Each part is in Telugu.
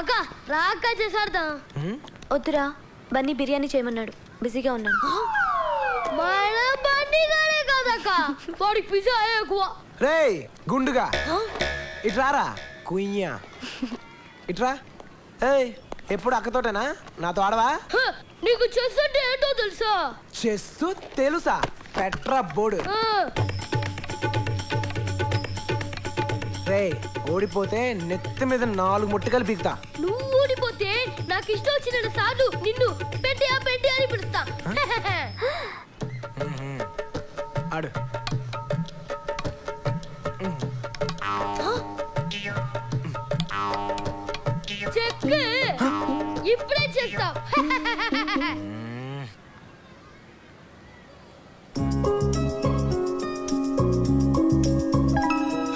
అక్క రా అక్క చేసాడదాం. వద్దురా, బన్నీ బిర్యానీ చేయమన్నాడు, బిజీగా ఉన్నాను. మన బన్నీ గానే కాదక్క, వాడికి పిజ్జా ఎక్కువ. రేయ్ గుండుగా ఇట్రారా కుయ్యా ఇట్రా. ఏయ్ ఎప్పుడు అక్కతోటేనా, నాతో ఆడవా? నీకు చెస్ అంటే ఏంటో తెలుసా? చెస్సు తెలుసా? Petra board. రేయ్ ఓడిపోతే నెత్తి మీద 4 ముట్టికలు పీకుతా. నువ్వు ఊడిపోతే నాకు ఇష్టం వచ్చిన సార్లు నిన్ను పెట్టియా పెట్టి అని పిలుస్తా. ఆడు. చెక్ ఇప్పుడే చేస్తా.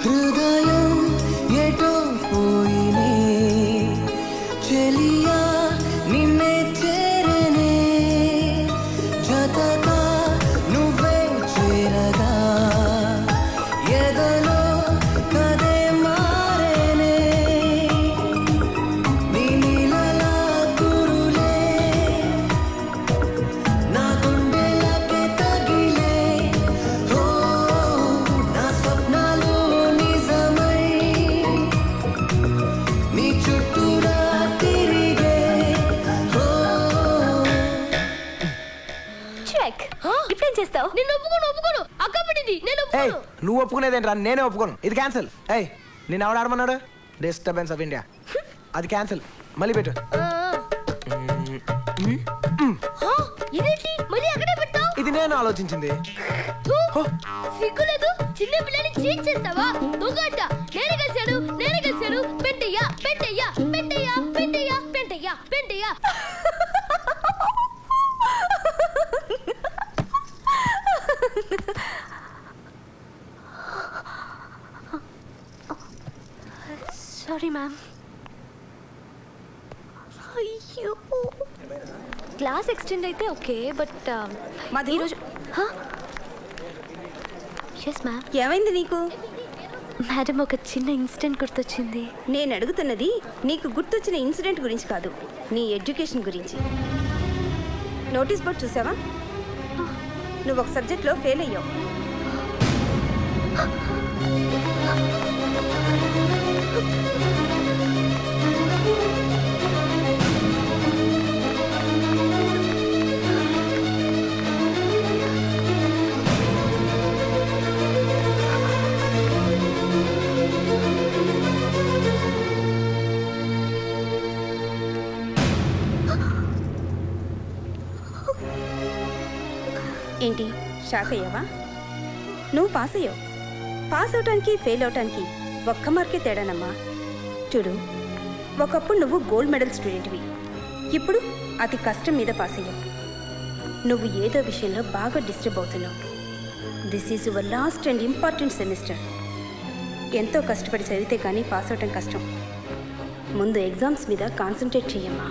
హృదయం ఎటో పోయినే చెలియా నిన్నే చేరనే జతగా నువ్వే చేరగా ఎదలో కదే మారేనే నీ నీలలా కురులే నా గుండెలకే తగిలే ఓ నా స్వప్నాలు నిజమై నీ చుట్టూరా తిరిగే ఓ చెక్. ఇప్పుడేం చేస్తావు? నిన్ను ఒప్పుకోను అక్క పెట్టింది నేను ఏయ్ ఒప్పుకోను. నువ్వు ఒప్పుకునేదేంట్రా, నేనే ఒప్పుకోను. ఇది క్యాన్సిల్. ఏయ్ నేను ఎవడు ఆడమన్నాడు? Disturbance of India. అది క్యాన్సిల్. మళ్ళీ పెట్టు. ఇదేంటి మళ్ళీ అక్కడే పెట్టావు? ఇది నేను ఆలోచించింది. సిగ్గులేదు, చిన్న పిల్లని చీట్ చేస్తావా? దొంగట. నేనే కలిశాను పెట్టయ్యా పెట్టయ్యా పెట్టయ్యా పెట్టయ్యా పెట్టయ్యా పెట్టయ్యా. Sorry ma'am. అయ్యో, క్లాస్ ఎక్స్టెండ్ అయితే ఓకే, బట్ మాది ఈరోజు ఎస్ మ్యామ్. ఏమైంది నీకు? మేడం, ఒక చిన్న ఇన్సిడెంట్ గుర్తొచ్చింది. నేను అడుగుతున్నది నీకు గుర్తొచ్చిన ఇన్సిడెంట్ గురించి కాదు, నీ ఎడ్యుకేషన్ గురించి. నోటీస్ బోర్డ్ చూసావా? నువ్వు ఒక సబ్జెక్ట్లో ఫెయిల్ అయ్యావు. ఏంటి, షాక్ అయ్యావా? నువ్వు పాస్ అయ్యావు. పాస్ అవటానికి ఫెయిల్ అవటానికి ఒక్క మార్కే తేడానమ్మా. చూడు, ఒకప్పుడు నువ్వు గోల్డ్ మెడల్ స్టూడెంట్వి, ఇప్పుడు అతి కష్టం మీద పాస్ అయ్యావు. నువ్వు ఏదో విషయంలో బాగా డిస్టర్బ్ అవుతున్నావు. This is your last and important semester. ఎంతో కష్టపడి చదివితే కానీ పాస్ అవటం కష్టం. ముందు ఎగ్జామ్స్ మీద కాన్సన్ట్రేట్ చెయ్యమ్మా.